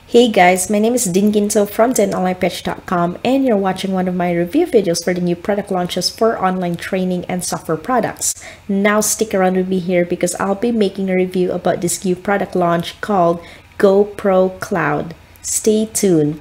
Hey guys, my name is Dinginto from onlinepitch.com and you're watching one of my review videos for the new product launches for online training and software products. Now stick around with me here because I'll be making a review about this new product launch called GoProCloud. Stay tuned.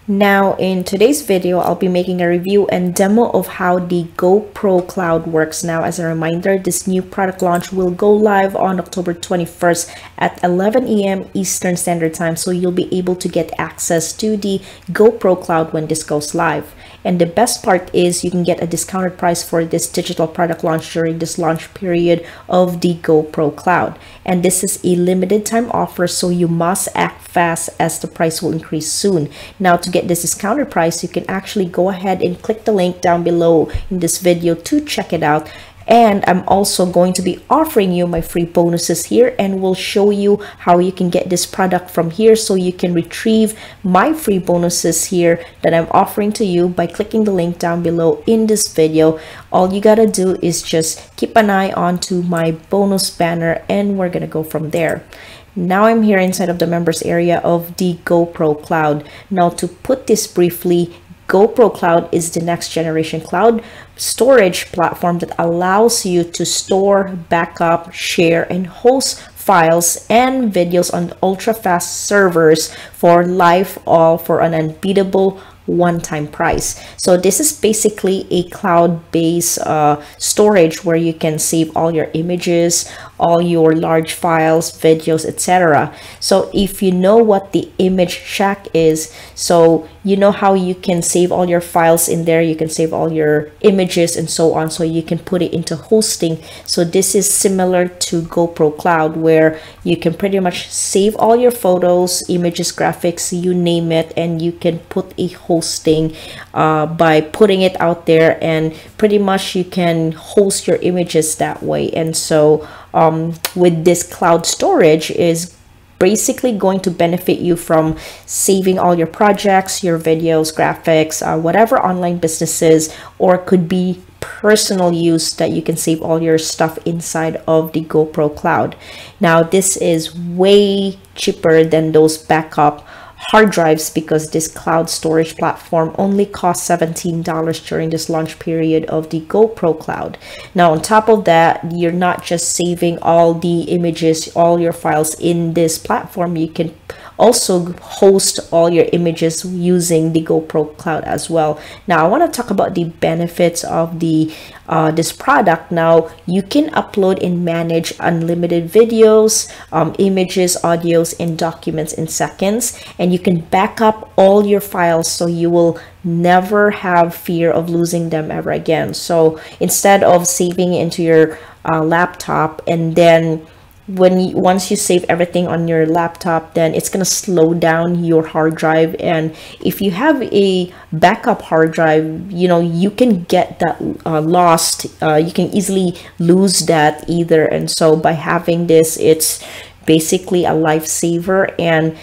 Now in today's video, I'll be making a review and demo of how the GoProCloud works. Now as a reminder, this new product launch will go live on October 21st at 11 a.m. Eastern Standard Time. So you'll be able to get access to the GoProCloud when this goes live. And the best part is you can get a discounted price for this digital product launch during this launch period of the GoProCloud. And this is a limited time offer, so you must act fast as the price will increase soon. Now to get this discounted price, you can actually go ahead and click the link down below in this video to check it out. And I'm also going to be offering you my free bonuses here, and we'll show you how you can get this product from here, so you can retrieve my free bonuses here that I'm offering to you by clicking the link down below in this video. All you gotta do is just keep an eye on to my bonus banner and we're gonna go from there. Now I'm here inside of the members area of the GoProCloud. Now to put this briefly, GoProCloud is the next generation cloud storage platform that allows you to store, backup, share, and host files and videos on ultra-fast servers for life, all for an unbeatable one-time price. So this is basically a cloud-based storage where you can save all your images, all your large files, videos, etc. So if you know what the image shack is, so you know how you can save all your files in there, you can save all your images and so on, so you can put it into hosting. So this is similar to GoProCloud, where you can pretty much save all your photos, images, graphics, you name it, and you can put a hosting by putting it out there, and pretty much you can host your images that way. And so with this cloud storage is basically going to benefit you from saving all your projects, your videos, graphics, whatever online businesses, or could be personal use that you can save all your stuff inside of the GoProCloud. Now this is way cheaper than those backup hard drives because this cloud storage platform only costs $17 during this launch period of the GoProCloud. Now on top of that, you're not just saving all the images, all your files in this platform, you can also host all your images using the GoProCloud as well. Now I want to talk about the benefits of the this product. Now you can upload and manage unlimited videos, images, audios, and documents in seconds, and you can back up all your files so you will never have fear of losing them ever again. So instead of saving it into your laptop, and then once you save everything on your laptop, then it's gonna slow down your hard drive. And if you have a backup hard drive, you know, you can get that lost. You can easily lose that either. And so by having this, it's basically a lifesaver. And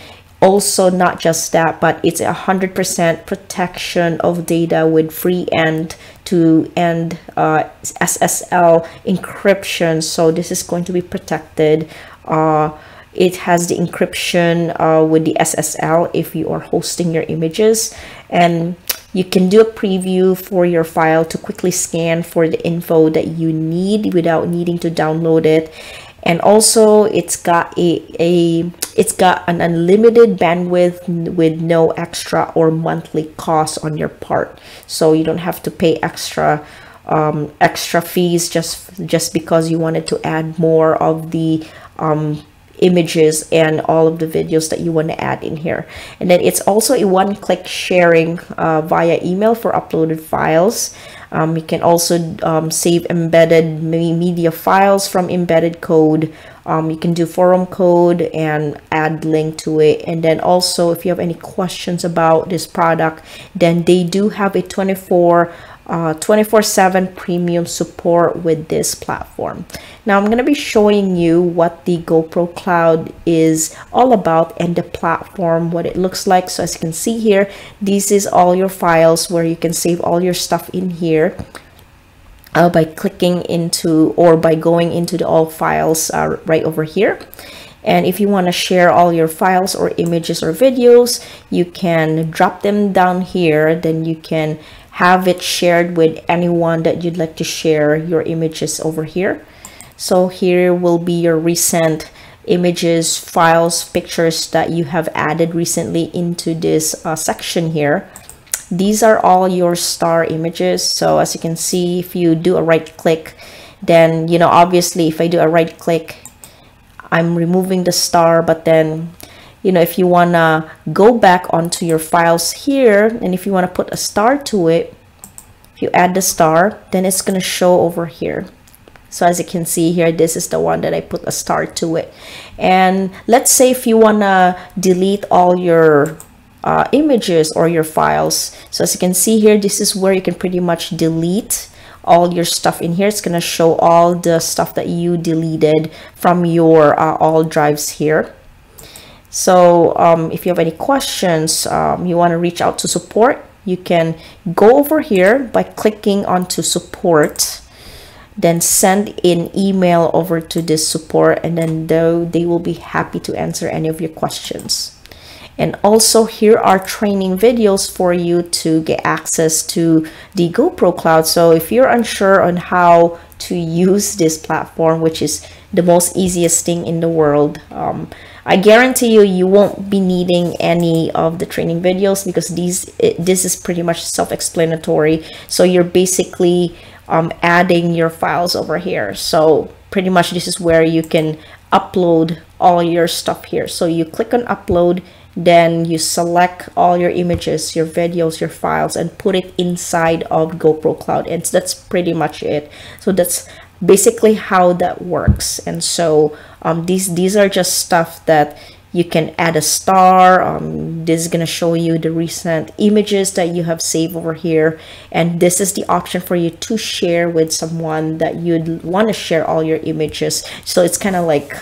also not just that, but it's 100% protection of data with free end-to-end SSL encryption. So this is going to be protected. It has the encryption with the SSL if you are hosting your images, and you can do a preview for your file to quickly scan for the info that you need without needing to download it. And also it's got it's got an unlimited bandwidth with no extra or monthly cost on your part. So you don't have to pay extra fees just because you wanted to add more of the images and all of the videos that you want to add in here. And then it's also a one-click sharing via email for uploaded files. You can also save embedded media files from embedded code. You can do forum code and add link to it. And then also, if you have any questions about this product, then they do have a 24 24/7 premium support with this platform. Now I'm going to be showing you what the GoProCloud is all about and the platform, what it looks like. So as you can see here, this is all your files where you can save all your stuff in here by clicking into or by going into the all files right over here. And if you want to share all your files or images or videos, you can drop them down here. Then you can have it shared with anyone that you'd like to share your images over here. So here will be your recent images, files, pictures that you have added recently into this section here. These are all your star images. So as you can see, if you do a right click, then, you know, obviously if I do a right click, I'm removing the star. But then, you know, if you want to go back onto your files here, and if you want to put a star to it, if you add the star, then it's going to show over here. So as you can see here, this is the one that I put a star to it. And let's say if you want to delete all your images or your files. So as you can see here, this is where you can pretty much delete all your stuff in here. It's going to show all the stuff that you deleted from your all drives here. So if you have any questions, you want to reach out to support, you can go over here by clicking onto support, then send an email over to this support, and then they will be happy to answer any of your questions. And also here are training videos for you to get access to the GoProCloud. So if you're unsure on how to use this platform, which is the most easiest thing in the world, I guarantee you won't be needing any of the training videos, because this is pretty much self-explanatory. So you're basically adding your files over here. So pretty much this is where you can upload all your stuff here. So you click on upload, then you select all your images, your videos, your files, and put it inside of GoProCloud. And that's pretty much it. So that's basically how that works. And so these are just stuff that you can add a star. This is going to show you the recent images that you have saved over here, and this is the option for you to share with someone that you'd want to share all your images. So it's kind of like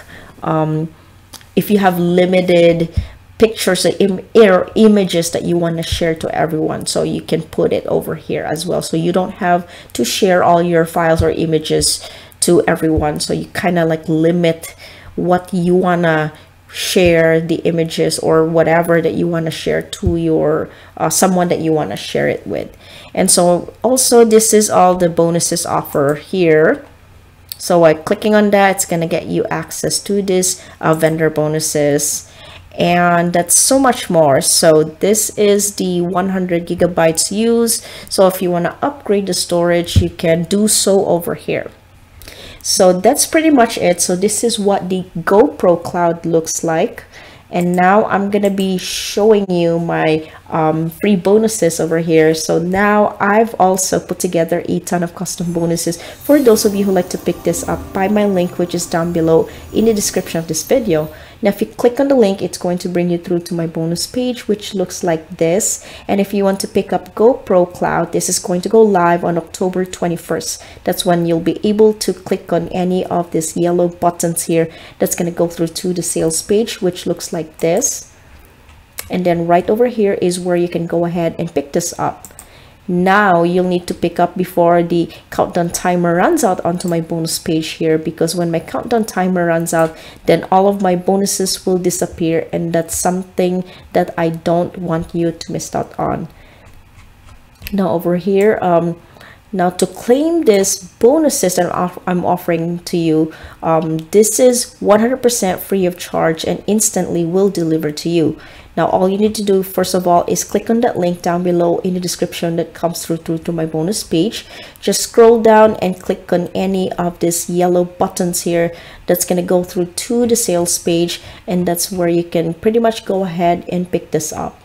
if you have limited pictures or images that you want to share to everyone, so you can put it over here as well. So you don't have to share all your files or images to everyone. So you kind of like limit what you want to share, the images or whatever that you want to share to your someone that you want to share it with. And so also this is all the bonuses offer here. So by clicking on that, it's going to get you access to this vendor bonuses, and that's so much more. So this is the 100 gigabytes used. So if you want to upgrade the storage, you can do so over here. So that's pretty much it. So this is what the GoProCloud looks like. And now I'm gonna be showing you my free bonuses over here. So now I've also put together a ton of custom bonuses for those of you who like to pick this up by my link, which is down below in the description of this video. Now if you click on the link, it's going to bring you through to my bonus page, which looks like this. And if you want to pick up GoProCloud, this is going to go live on October 21st. That's when you'll be able to click on any of these yellow buttons here. That's going to go through to the sales page, which looks like this. And then right over here is where you can go ahead and pick this up. Now you'll need to pick up before the countdown timer runs out onto my bonus page here, because when my countdown timer runs out, then all of my bonuses will disappear, and that's something that I don't want you to miss out on. Now over here, now to claim this bonuses that I'm offering to you, this is 100% free of charge and instantly will deliver to you. Now all you need to do first of all is click on that link down below in the description that comes through to my bonus page. Just scroll down and click on any of these yellow buttons here. That's going to go through to the sales page, and that's where you can pretty much go ahead and pick this up.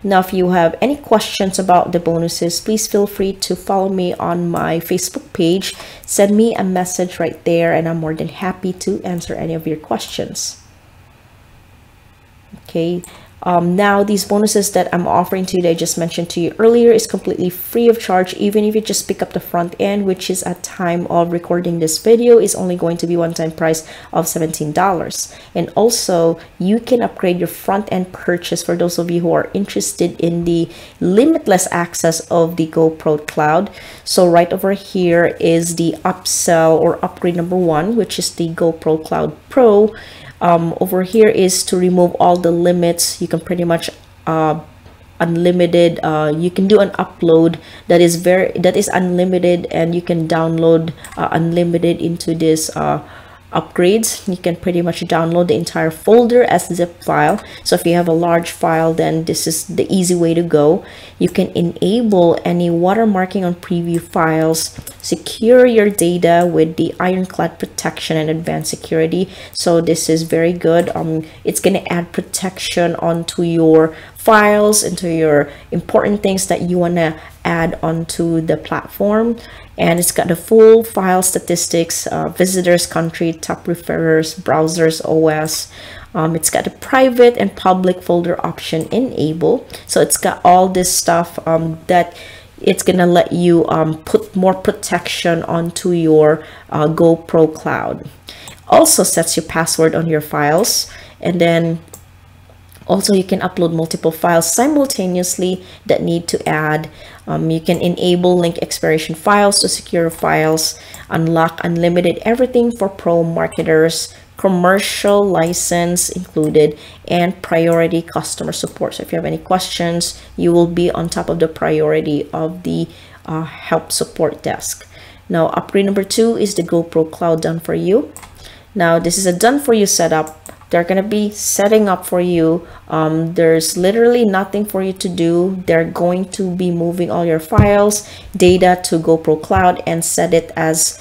Now if you have any questions about the bonuses, please feel free to follow me on my Facebook page. Send me a message right there, and I'm more than happy to answer any of your questions. Okay, Now these bonuses that I'm offering to you that I just mentioned to you earlier is completely free of charge. Even if you just pick up the front end, which is at time of recording this video, is only going to be one-time price of $17. And also you can upgrade your front end purchase for those of you who are interested in the limitless access of the GoProCloud. So right over here is the upsell or upgrade number 1, which is the GoProCloud Pro. Over here is to remove all the limits. You can pretty much unlimited, you can do an upload that is unlimited, and you can download unlimited into this upgrades. You can pretty much download the entire folder as a zip file. So if you have a large file, then this is the easy way to go. You can enable any watermarking on preview files, secure your data with the ironclad protection and advanced security. So this is very good. It's going to add protection onto your files, into your important things that you want to add onto the platform. And it's got the full file statistics, visitors, country, top referrers, browsers, OS. It's got a private and public folder option enable. So it's got all this stuff that it's gonna let you put more protection onto your GoProCloud. Also sets your password on your files, and then also you can upload multiple files simultaneously that need to add. You can enable link expiration files to secure files, unlock unlimited everything for pro marketers, commercial license included, and priority customer support. So if you have any questions, you will be on top of the priority of the help support desk. Now upgrade number 2 is the GoProCloud done for you. Now this is a done for you setup. They're going to be setting up for you. There's literally nothing for you to do. They're going to be moving all your files, data to GoProCloud, and set it as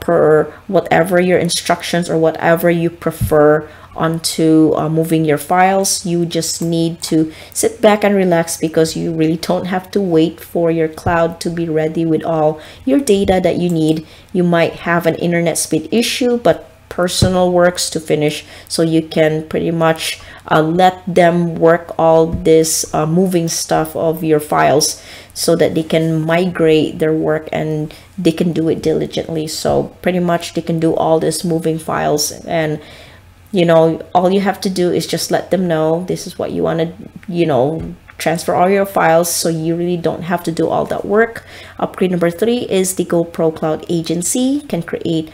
per whatever your instructions or whatever you prefer onto moving your files. You just need to sit back and relax, because you really don't have to wait for your cloud to be ready with all your data that you need. You might have an internet speed issue, but personal works to finish, so you can pretty much let them work all this moving stuff of your files so that they can migrate their work and they can do it diligently. So pretty much they can do all this moving files, and you know, all you have to do is just let them know this is what you want to, you know, transfer all your files, so you really don't have to do all that work. Upgrade number 3 is the GoProCloud agency. Can create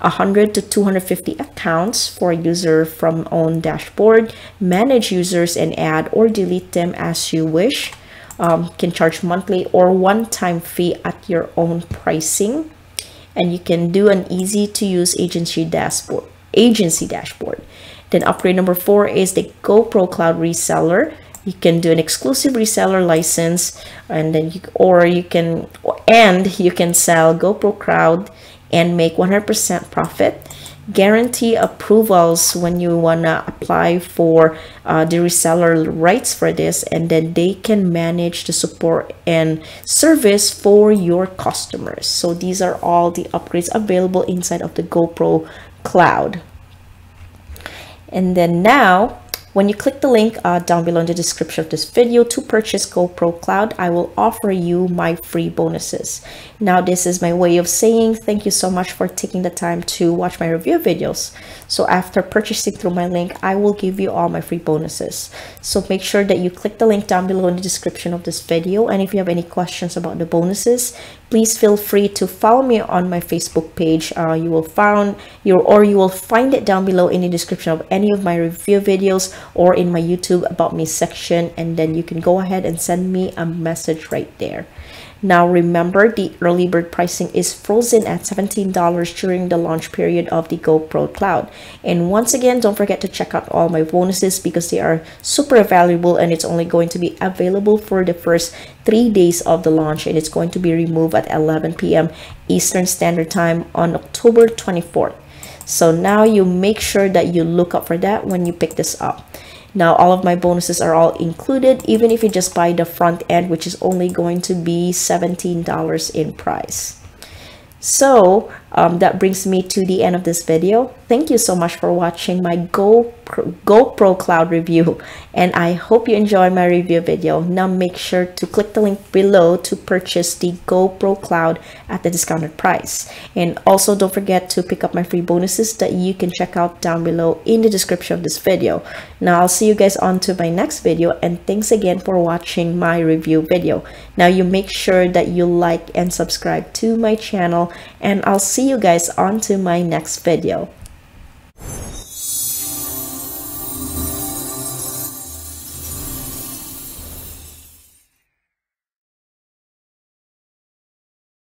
100 to 250 accounts for a user from own dashboard, manage users and add or delete them as you wish. Can charge monthly or one-time fee at your own pricing, and you can do an easy to use agency dashboard. Then upgrade number 4 is the GoProCloud reseller. You can do an exclusive reseller license, and then you can sell GoProCloud and make 100% profit. Guarantee approvals when you wanna apply for the reseller rights for this, and then they can manage the support and service for your customers. So these are all the upgrades available inside of the GoProCloud. And then now, when you click the link down below in the description of this video to purchase GoProCloud, I will offer you my free bonuses. Now, this is my way of saying thank you so much for taking the time to watch my review videos. So after purchasing through my link, I will give you all my free bonuses. So make sure that you click the link down below in the description of this video. And if you have any questions about the bonuses, please feel free to follow me on my Facebook page. You will find it down below in the description of any of my review videos or in my YouTube About Me section, and then you can go ahead and send me a message right there. Now remember, the early bird pricing is frozen at $17 during the launch period of the GoProCloud. And once again, don't forget to check out all my bonuses because they are super valuable, and it's only going to be available for the first 3 days of the launch, and it's going to be removed at 11 p.m. Eastern Standard Time on October 24th. So now you make sure that you look up for that when you pick this up. Now all of my bonuses are all included, even if you just buy the front end, which is only going to be $17 in price. So that brings me to the end of this video. Thank you so much for watching my GoProCloud GoProCloud review, and I hope you enjoy my review video. Now make sure to click the link below to purchase the GoProCloud at the discounted price, and also don't forget to pick up my free bonuses that you can check out down below in the description of this video. Now I'll see you guys on to my next video, and thanks again for watching my review video. Now you make sure that you like and subscribe to my channel, and I'll see you guys on to my next video.